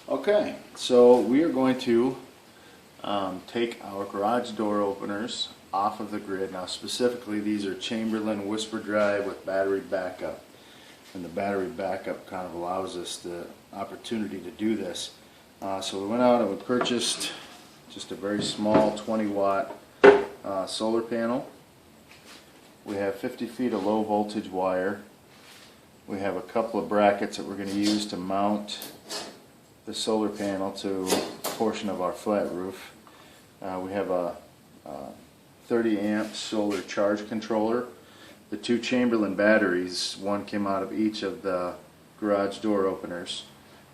Okay, so we are going to take our garage door openers off of the grid. Now specifically these are Chamberlain Whisper Drive with battery backup. And the battery backup kind of allows us the opportunity to do this. So we went out and we purchased just a very small 20-watt solar panel. We have 50 feet of low voltage wire. We have a couple of brackets that we're going to use to mount the solar panel to a portion of our flat roof. We have a 30 amp solar charge controller. The two Chamberlain batteries, one came out of each of the garage door openers,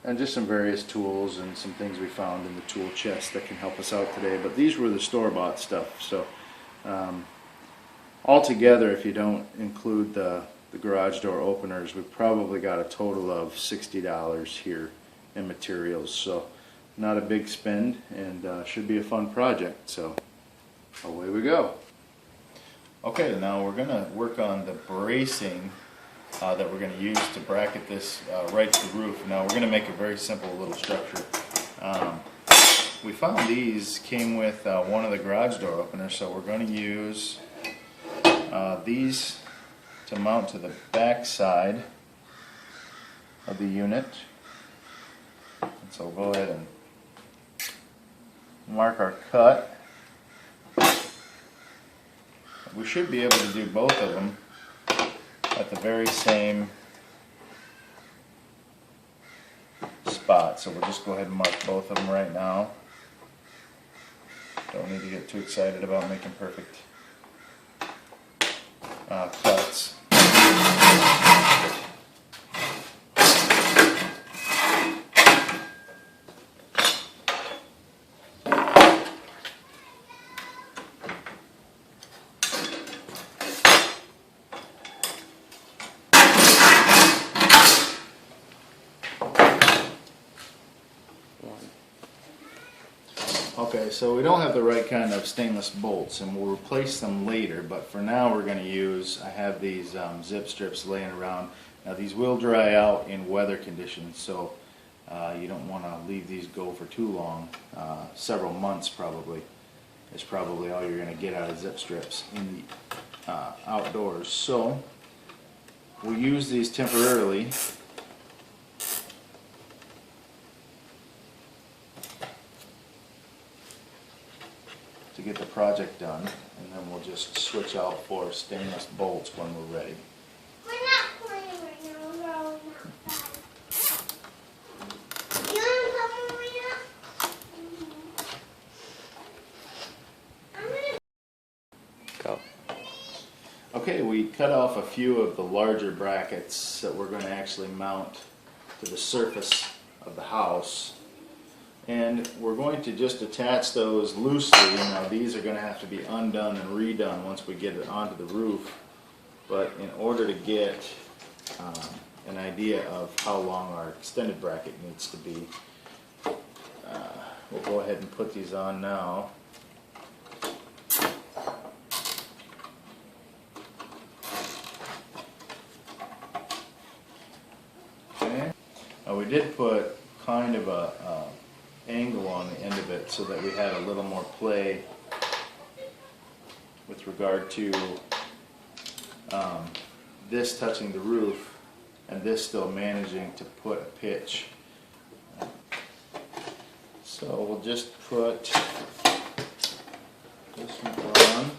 and just some various tools and some things we found in the tool chest that can help us out today. But these were the store-bought stuff. So altogether, if you don't include the garage door openers, we've probably got a total of $60 here in materials. So not a big spend, and should be a fun project. So away we go. Okay, now we're going to work on the bracing that we're going to use to bracket this right to the roof. Now we're going to make a very simple little structure. We found these came with one of the garage door openers, so we're going to use these to mount to the back side of the unit. And so we'll go ahead and mark our cut. We should be able to do both of them at the very same spot. So we'll just go ahead and mark both of them right now. Don't need to get too excited about making perfect cuts. Okay, so we don't have the right kind of stainless bolts, and we'll replace them later, but for now we're going to use, I have these zip strips laying around. Now these will dry out in weather conditions, so you don't want to leave these go for too long. Several months probably is probably all you're going to get out of zip strips in the outdoors. So we'll use these temporarily to get the project done, and then we'll just switch out for stainless bolts when we're ready. We're not playing right now, we're going outside. You want to come over here? I'm gonna Go. Okay, we cut off a few of the larger brackets that we're going to actually mount to the surface of the house. And we're going to just attach those loosely. Now these are going to have to be undone and redone once we get it onto the roof. But in order to get an idea of how long our extended bracket needs to be, we'll go ahead and put these on now. Okay. We did put kind of a angle on the end of it so that we had a little more play with regard to this touching the roof and this still managing to put a pitch. So we'll just put this one on.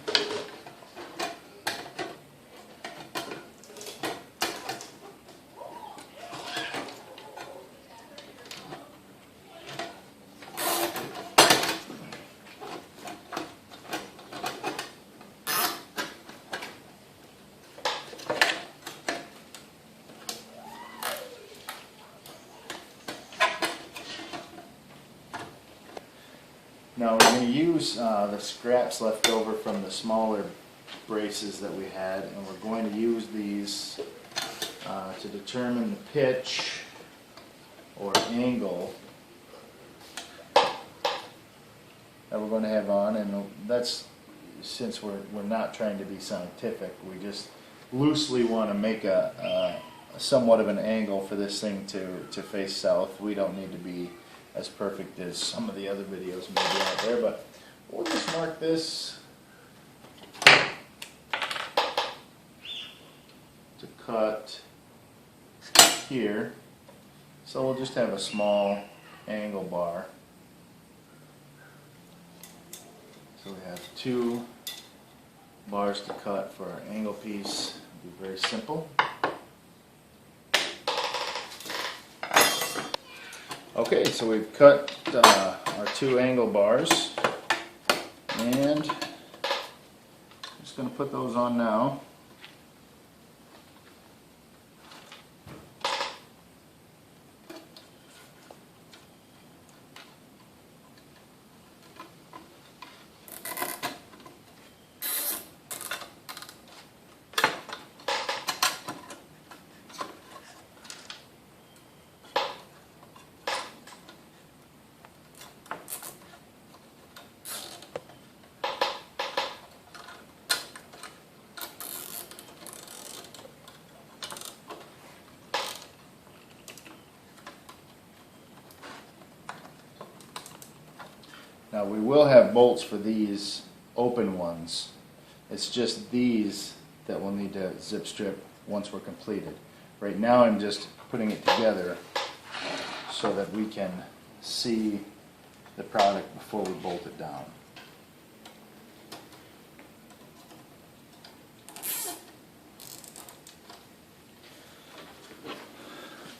Now we're going to use the scraps left over from the smaller braces that we had, and we're going to use these to determine the pitch or angle that we're going to have on. And that's, since we're not trying to be scientific, we just loosely want to make a somewhat of an angle for this thing to face south. We don't need to be as perfect as some of the other videos maybe out there, but we'll just mark this to cut here. So we'll just have a small angle bar. So we have 2 bars to cut for our angle piece. It'll be very simple. Okay, so we've cut our 2 angle bars, and I'm just going to put those on now. Now we will have bolts for these open ones. It's just these that will need to zip strip once we're completed. Right now I'm just putting it together so that we can see the product before we bolt it down.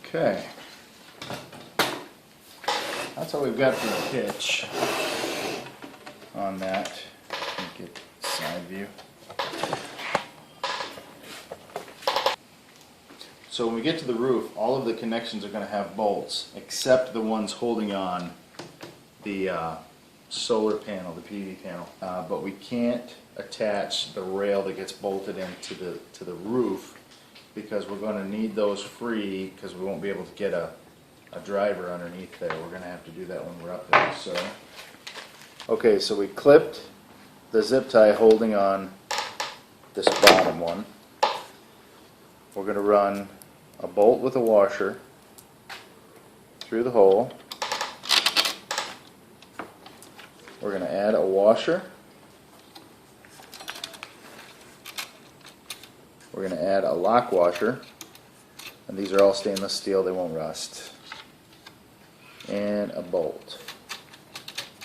Okay. That's all we've got for the pitch on that. Get side view. So when we get to the roof, all of the connections are going to have bolts, except the ones holding on the solar panel, the PV panel. But we can't attach the rail that gets bolted into the roof, because we're going to need those free, because we won't be able to get a driver underneath there. We're going to have to do that when we're up there. So, okay, so we clipped the zip tie holding on this bottom one. We're going to run a bolt with a washer through the hole. We're going to add a washer. We're going to add a lock washer, and these are all stainless steel, they won't rust. And a bolt,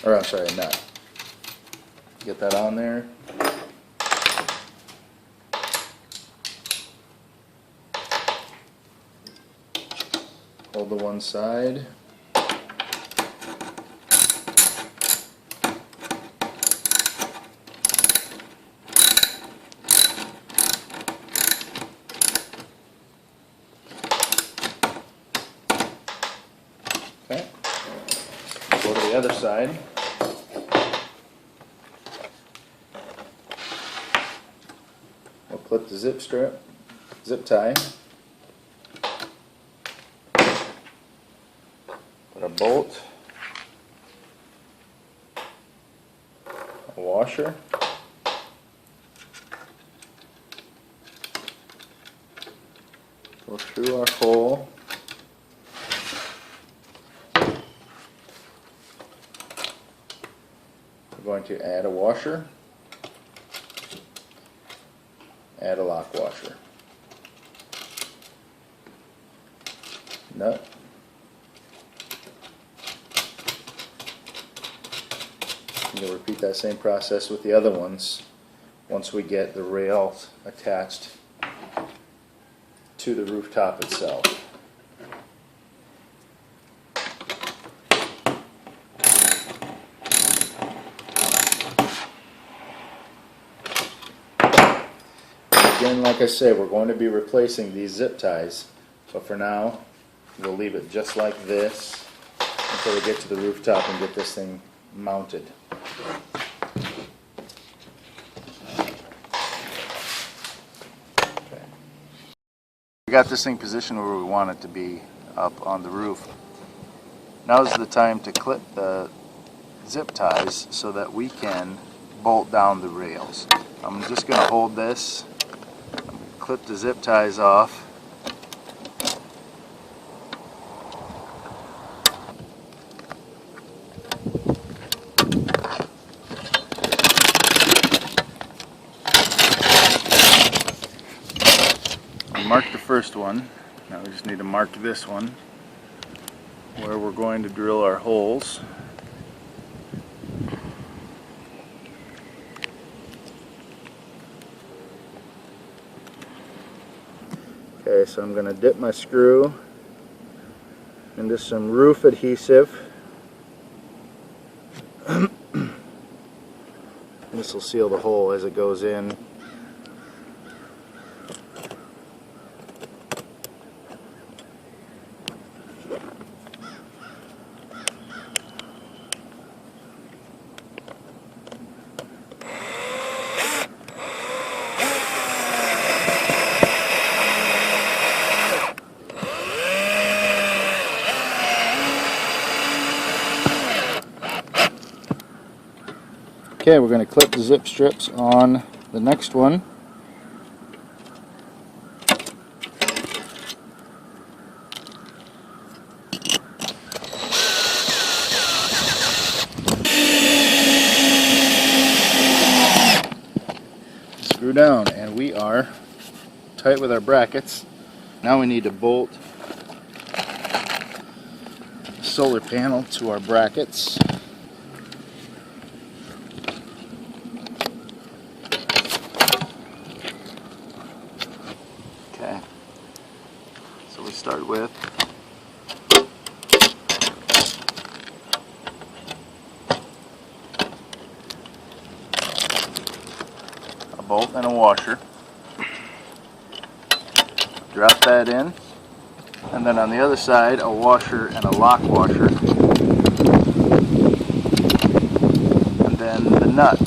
or I'm sorry, a nut. Get that on there. Hold the one side. Okay. Go to the other side. We'll clip the zip tie. Put a bolt, a washer, go through our hole. We're going to add a washer, add a lock washer, nut, you'll repeat that same process with the other ones once we get the rails attached to the rooftop itself. Again, like I say, we're going to be replacing these zip ties, but for now we'll leave it just like this until we get to the rooftop and get this thing mounted. Okay. We got this thing positioned where we want it to be, up on the roof. Now's the time to clip the zip ties so that we can bolt down the rails. I'm just going to hold this, clip the zip ties off. I marked the first one. Now we just need to mark this one where we're going to drill our holes. Okay, so I'm going to dip my screw into some roof adhesive. This will seal the hole as it goes in. Okay, we're going to clip the zip strips on the next one. Screw down, and we are tight with our brackets. Now we need to bolt the solar panel to our brackets. Okay, so we start with a bolt and a washer. Drop that in, and then on the other side a washer and a lock washer, and then the nut.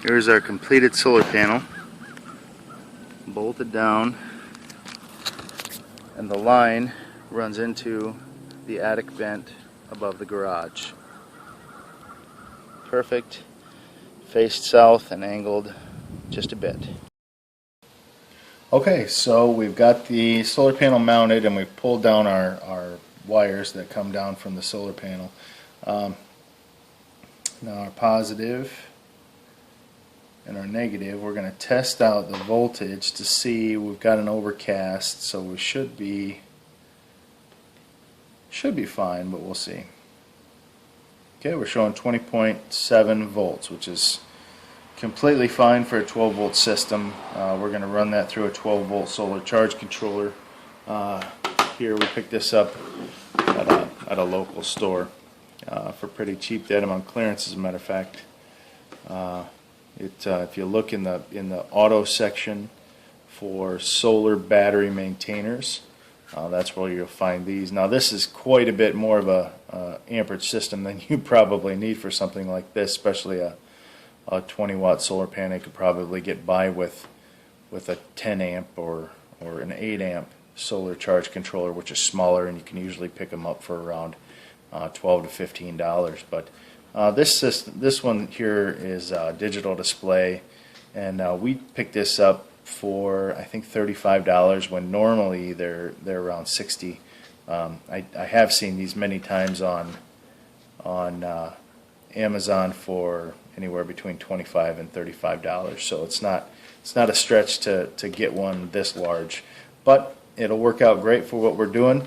Here's our completed solar panel, bolted down, and the line runs into the attic vent above the garage. Perfect, faced south and angled just a bit. Okay, so we've got the solar panel mounted, and we've pulled down our wires that come down from the solar panel. Now our positive and our negative, we're going to test out the voltage to see. We've got an overcast, so we should be fine, but we'll see. Okay, we're showing 20.7 volts, which is completely fine for a 12 volt system. We're going to run that through a 12 volt solar charge controller. Here we picked this up at a local store for pretty cheap. They had them on clearance, as a matter of fact. If you look in the auto section for solar battery maintainers, that's where you'll find these. Now this is quite a bit more of a amperage system than you probably need for something like this, especially a 20 watt solar panel. You could probably get by with a 10 amp or an 8 amp solar charge controller, which is smaller, and you can usually pick them up for around $12 to $15. But this one here is digital display, and we picked this up for I think $35 when normally they're around $60. I have seen these many times on Amazon for anywhere between $25 and $35. So it's not a stretch to get one this large, but it'll work out great for what we're doing.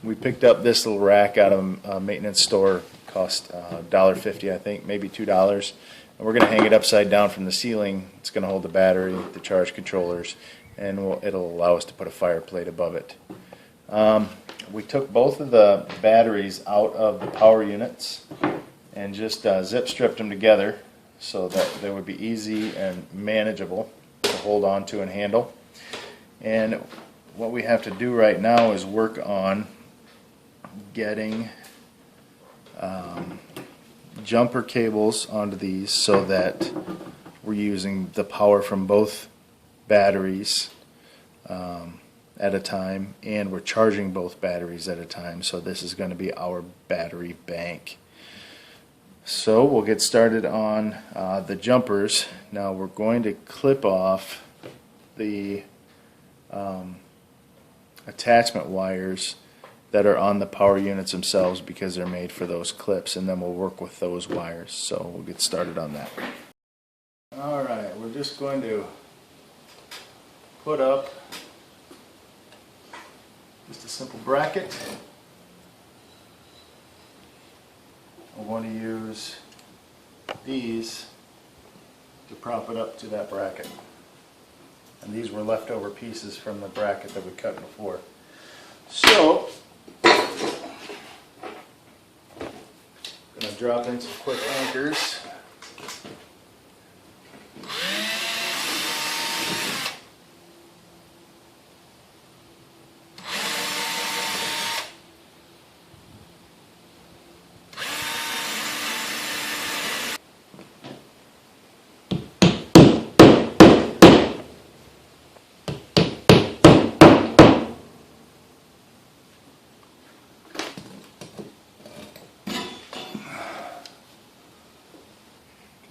We picked up this little rack out of a maintenance store. Cost $1.50, I think, maybe $2. And we're going to hang it upside down from the ceiling. It's going to hold the battery, the charge controllers, and it'll allow us to put a fire plate above it. We took both of the batteries out of the power units and just zip stripped them together so that they would be easy and manageable to hold on to and handle. And what we have to do right now is work on getting jumper cables onto these so that we're using the power from both batteries at a time, and we're charging both batteries at a time, so this is going to be our battery bank. So we'll get started on the jumpers. Now we're going to clip off the attachment wires that are on the power units themselves because they're made for those clips, and then we'll work with those wires. So we'll get started on that. Alright, we're just going to put up just a simple bracket. I'm going to use these to prop it up to that bracket. And these were leftover pieces from the bracket that we cut before. So, I'm going to drop in some quick anchors.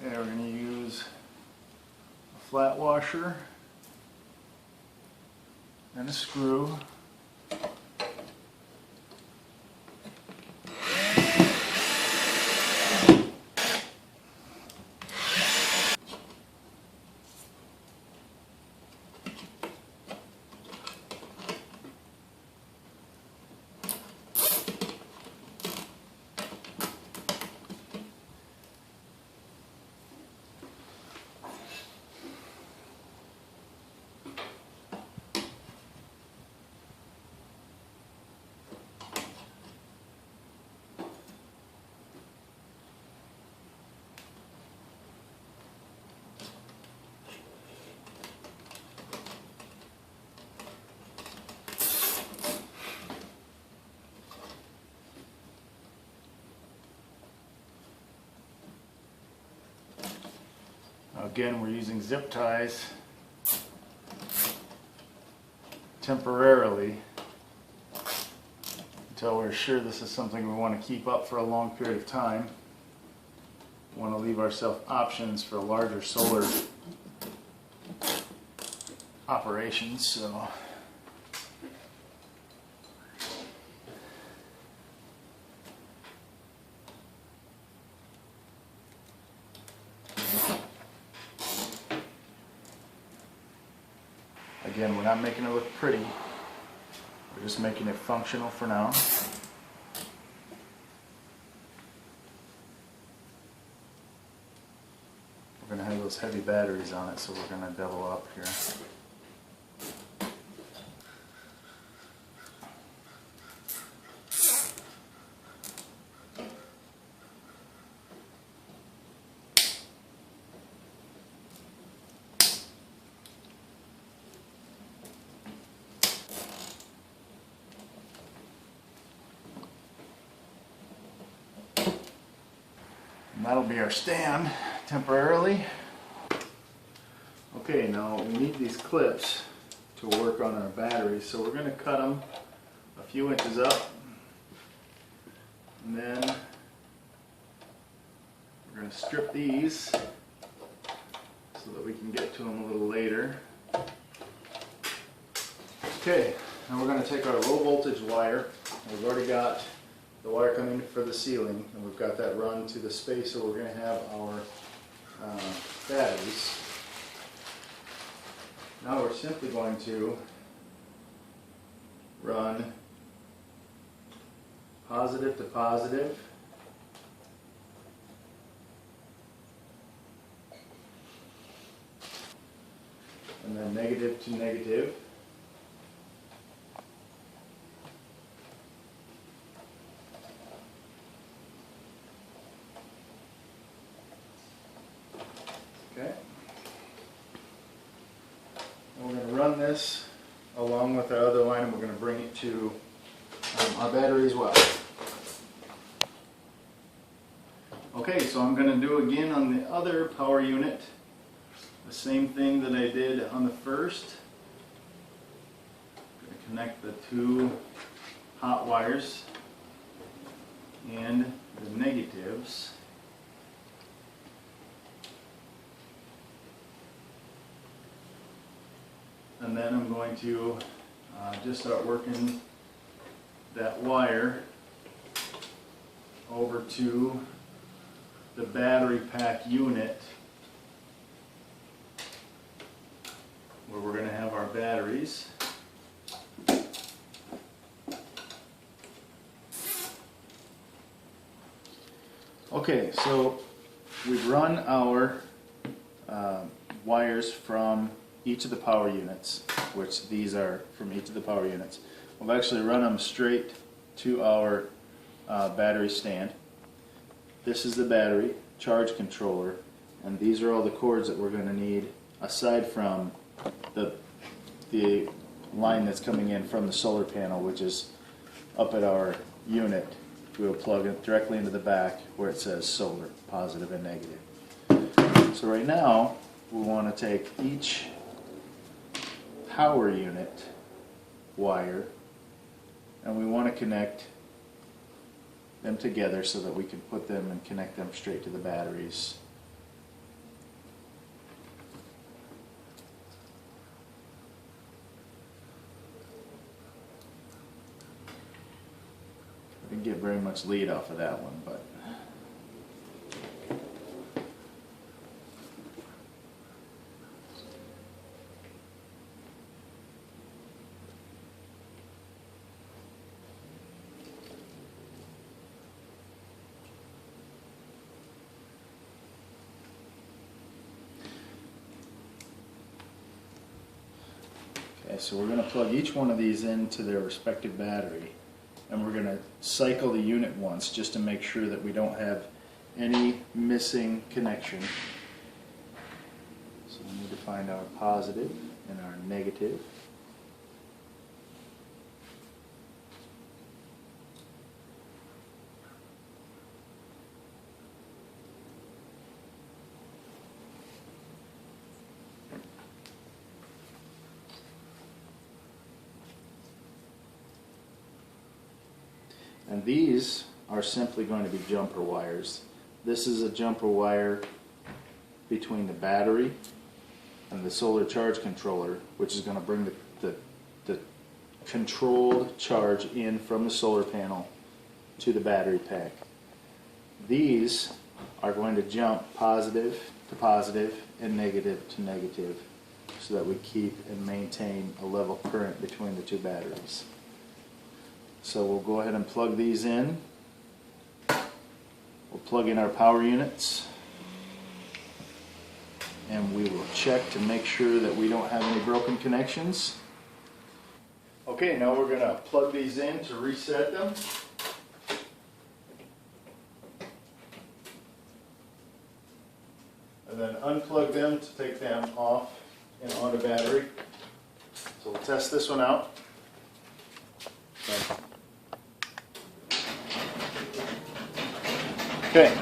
Okay, we're going to use a flat washer and a screw. Again, we're using zip ties temporarily until we're sure this is something we want to keep up for a long period of time. We want to leave ourselves options for larger solar operations. So again, we're not making it look pretty, we're just making it functional for now. We're going to have those heavy batteries on it, so we're going to double up here. And that'll be our stand temporarily. Okay, now we need these clips to work on our batteries, so we're going to cut them a few inches up, and then we're going to strip these so that we can get to them a little later. Okay, now we're going to take our low voltage wire. We've already got the wire coming for the ceiling, and we've got that run to the space where we're going to have our batteries. Now we're simply going to run positive to positive, and then negative to negative. Okay. And we're going to run this along with our other line, and we're going to bring it to our battery as well. Okay, so I'm going to do again on the other power unit. the same thing that I did on the first. I'm going to connect the two hot wires and the negatives. And then I'm going to just start working that wire over to the battery pack unit where we're going to have our batteries. Okay, so we've run our wires from each of the power units, which these are from each of the power units. We've actually run them straight to our battery stand. This is the battery charge controller, and these are all the cords that we're going to need aside from the line that's coming in from the solar panel, which is up at our unit. We'll plug it directly into the back where it says solar, positive and negative. So right now we want to take each power unit wire and we want to connect them together so that we can put them and connect them straight to the batteries. I didn't get very much lead off of that one, but okay, so we're going to plug each one of these into their respective battery, and we're going to cycle the unit once just to make sure that we don't have any missing connection. So we need to find our positive and our negative. And these are simply going to be jumper wires. This is a jumper wire between the battery and the solar charge controller, which is going to bring the controlled charge in from the solar panel to the battery pack. These are going to jump positive to positive and negative to negative so that we keep and maintain a level current between the two batteries. So we'll go ahead and plug these in. We'll plug in our power units and we will check to make sure that we don't have any broken connections. Okay, now we're going to plug these in to reset them. And then unplug them to take them off and on the battery. So we'll test this one out. Okay.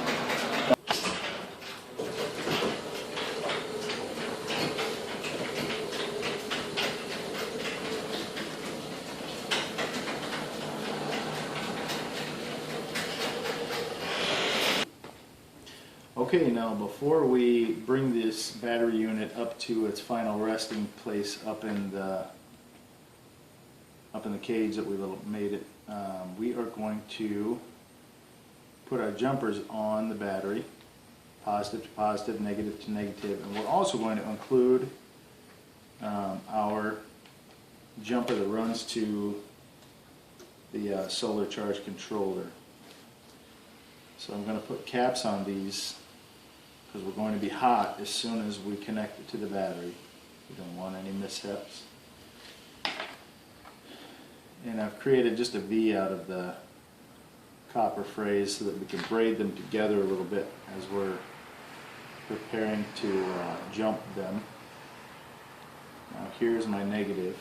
Okay, now before we bring this battery unit up to its final resting place up in the cage that we made it, we are going to put our jumpers on the battery, positive to positive, negative to negative, and we're also going to include our jumper that runs to the solar charge controller. So I'm going to put caps on these because we're going to be hot as soon as we connect it to the battery. We don't want any mishaps. And I've created just a V out of the copper phrase so that we can braid them together a little bit as we're preparing to jump them. Now here's my negative.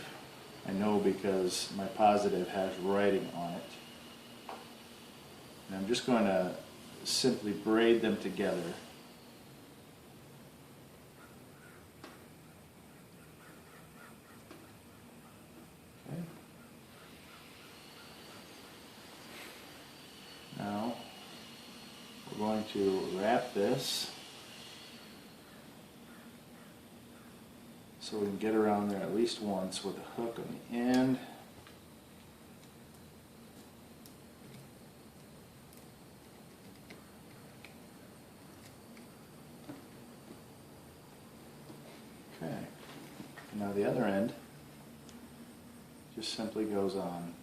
I know because my positive has writing on it. And I'm just going to simply braid them together. going to wrap this so we can get around there at least once with a hook on the end. Okay, now the other end just simply goes on.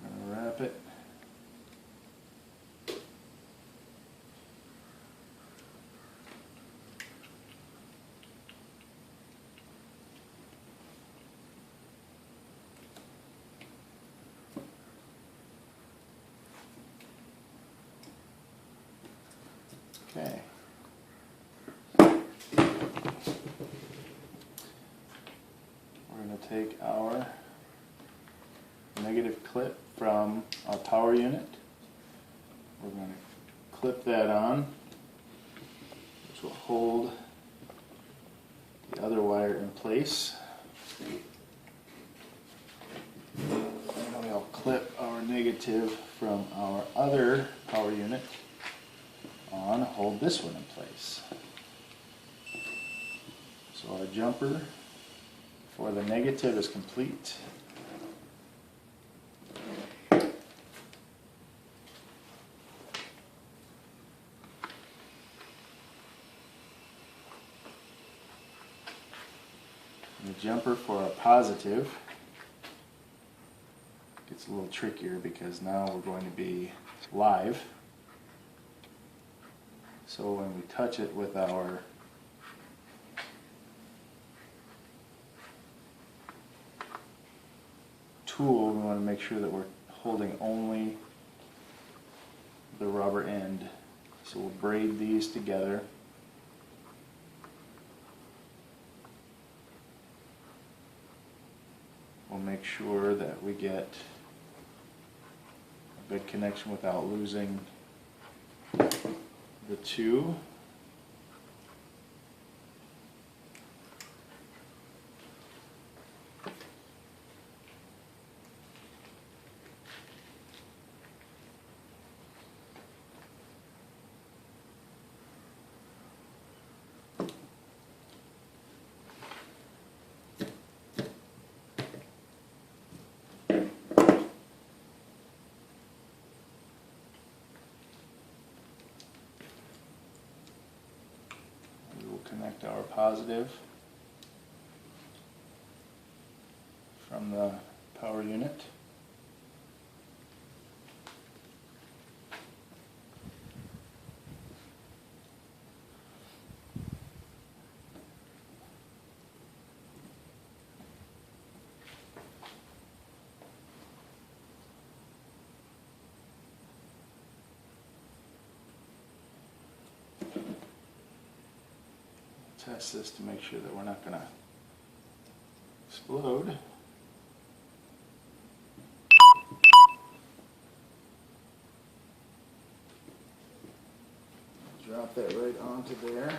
I'm going to wrap it. Okay. We're going to take our negative clip from our power unit. We're going to clip that on, which will hold the other wire in place. And we'll clip our negative from our other power unit on, hold this one in place. So our jumper for the negative is complete. And the jumper for our positive gets a little trickier because now we're going to be live. So when we touch it with our tool, we want to make sure that we're holding only the rubber end. So we'll braid these together. We'll make sure that we get a good connection without losing the two. Connect our positive from the power unit. Test this to make sure that we're not going to explode. Drop that right onto there.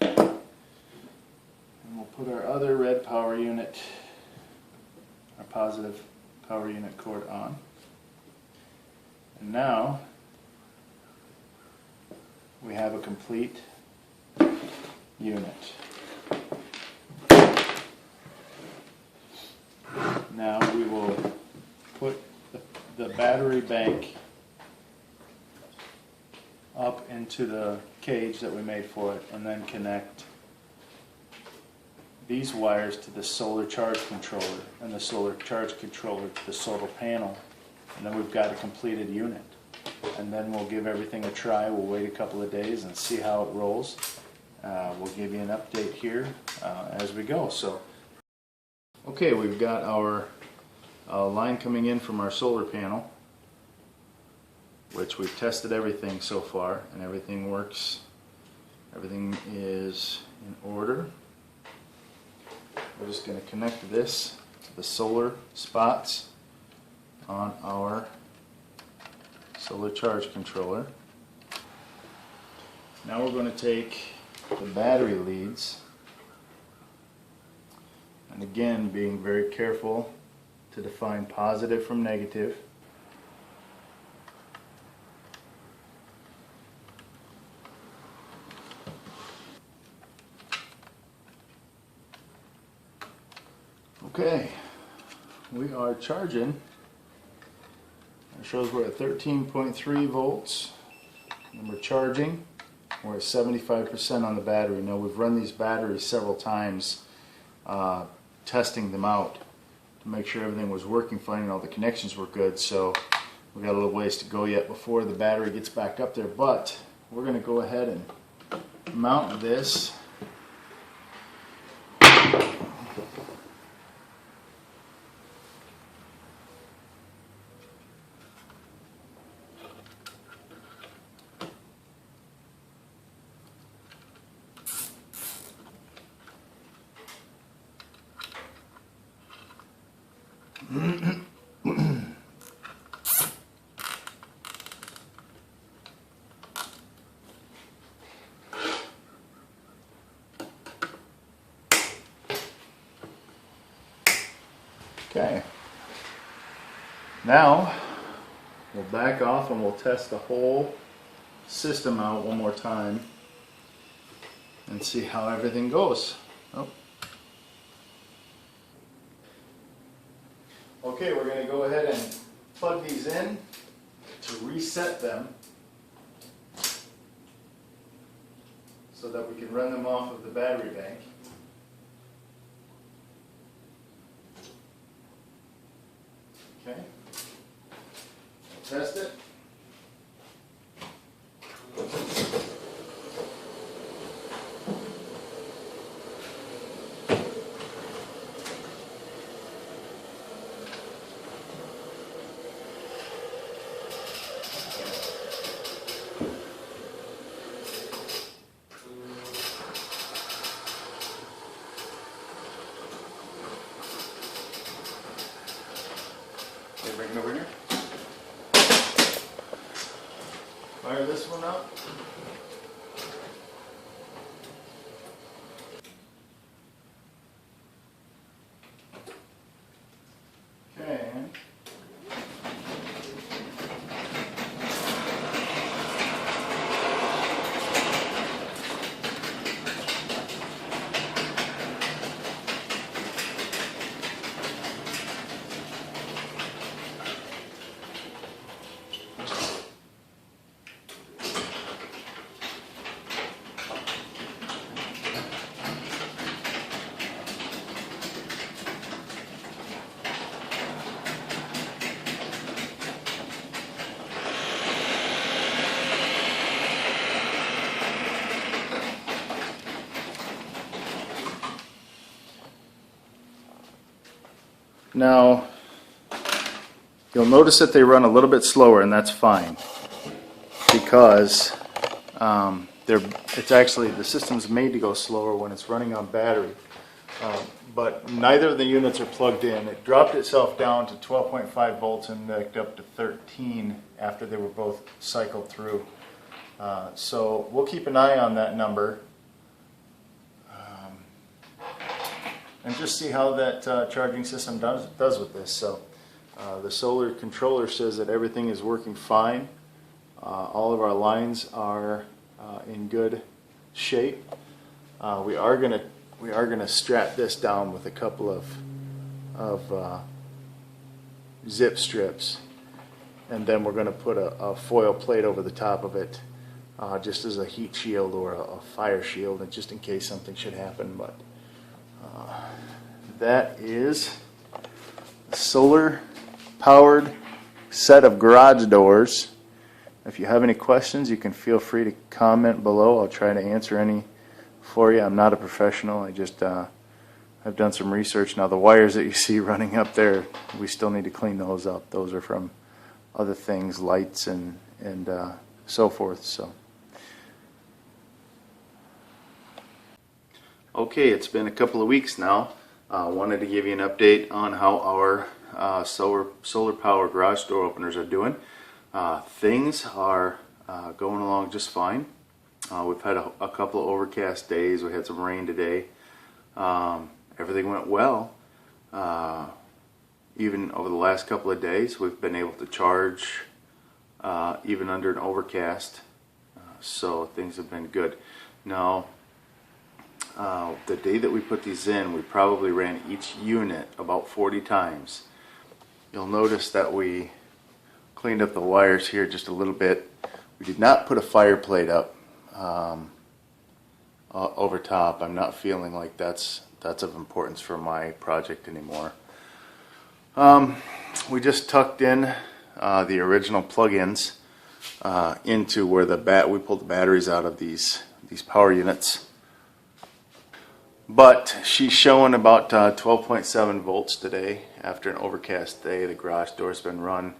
And we'll put our other red power unit, our positive power unit cord on. And now we have a complete unit. Now we will put the battery bank up into the cage that we made for it, and then connect these wires to the solar charge controller, and the solar charge controller to the solar panel, and then we've got a completed unit. And then we'll give everything a try. We'll wait a couple of days and see how it rolls. We'll give you an update here as we go. So, okay, we've got our line coming in from our solar panel, which we've tested everything so far, and everything works. Everything is in order. we're just going to connect this to the solar spots on our solar charge controller. Now we're going to take the battery leads, and again being very careful to define positive from negative. Okay, we are charging. It shows we're at 13.3 volts and we're charging. We're at 75% on the battery. Now we've run these batteries several times testing them out to make sure everything was working fine and all the connections were good, so we got a little ways to go yet before the battery gets back up there, but we're going to go ahead and mount this. Okay, now we'll back off and we'll test the whole system out one more time and see how everything goes. Oh. Okay, we're going to go ahead and plug these in to reset them so that we can run them off of the battery bank. Okay, we'll test it. Okay, bring it over here. Fire this one up. Okay. Now, you'll notice that they run a little bit slower, and that's fine, because it's actually, the system's made to go slower when it's running on battery. But neither of the units are plugged in. It dropped itself down to 12.5 volts and backed up to 13 after they were both cycled through. So we'll keep an eye on that number. And just see how that charging system does with this. So the solar controller says that everything is working fine. All of our lines are in good shape. We are gonna strap this down with a couple of zip strips, and then we're gonna put a foil plate over the top of it, just as a heat shield or a fire shield, and just in case something should happen. But that is a solar powered set of garage doors. If you have any questions, you can feel free to comment below. I'll try to answer any for you. I'm not a professional. I just I've done some research. Now the wires that you see running up there, we still need to clean those up. Those are from other things, lights and so forth. So okay, it's been a couple of weeks now Wanted to give you an update on how our solar power garage door openers are doing. Things are going along just fine. We've had a couple of overcast days. We had some rain today. Everything went well. Even over the last couple of days, we've been able to charge even under an overcast. So things have been good. Now, the day that we put these in, we probably ran each unit about 40 times. You'll notice that we cleaned up the wires here just a little bit. We did not put a fire plate up over top. I'm not feeling like that's of importance for my project anymore. We just tucked in the original plug-ins into where we pulled the batteries out of these power units. But she's showing about 12.7 volts today after an overcast day. The garage door's been run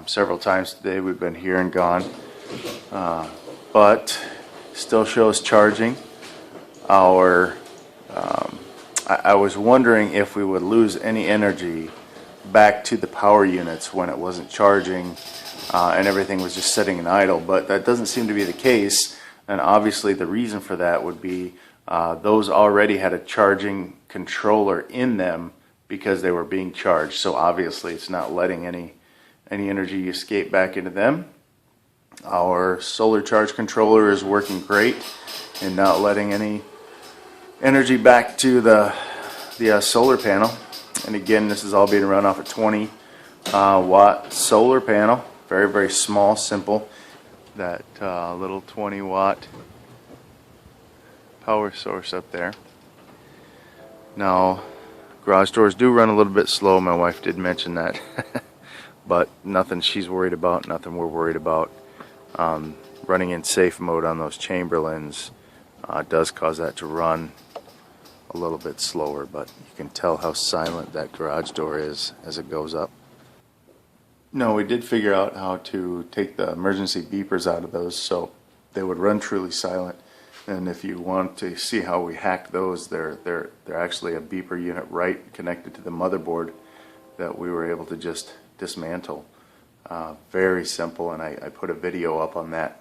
several times today. We've been here and gone, but still shows charging. I was wondering if we would lose any energy back to the power units when it wasn't charging and everything was just sitting in idle, but that doesn't seem to be the case. And obviously the reason for that would be those already had a charging controller in them because they were being charged, so obviously it's not letting any energy escape back into them. Our solar charge controller is working great and not letting any energy back to the solar panel. And again, this is all being run off a 20 watt solar panel. Very, very small, simple. That little 20 watt power source up there. Now, garage doors do run a little bit slow. My wife did mention that. But nothing she's worried about, nothing we're worried about. Running in safe mode on those Chamberlains does cause that to run a little bit slower, but you can tell how silent that garage door is as it goes up. No, we did figure out how to take the emergency beepers out of those so they would run truly silent. And if you want to see how we hacked those, they're actually a beeper unit right connected to the motherboard that we were able to just dismantle. Very simple, and I put a video up on that.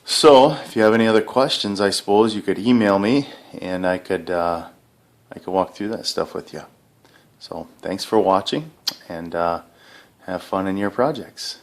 So if you have any other questions, I suppose you could email me and I could walk through that stuff with you. So thanks for watching, and have fun in your projects.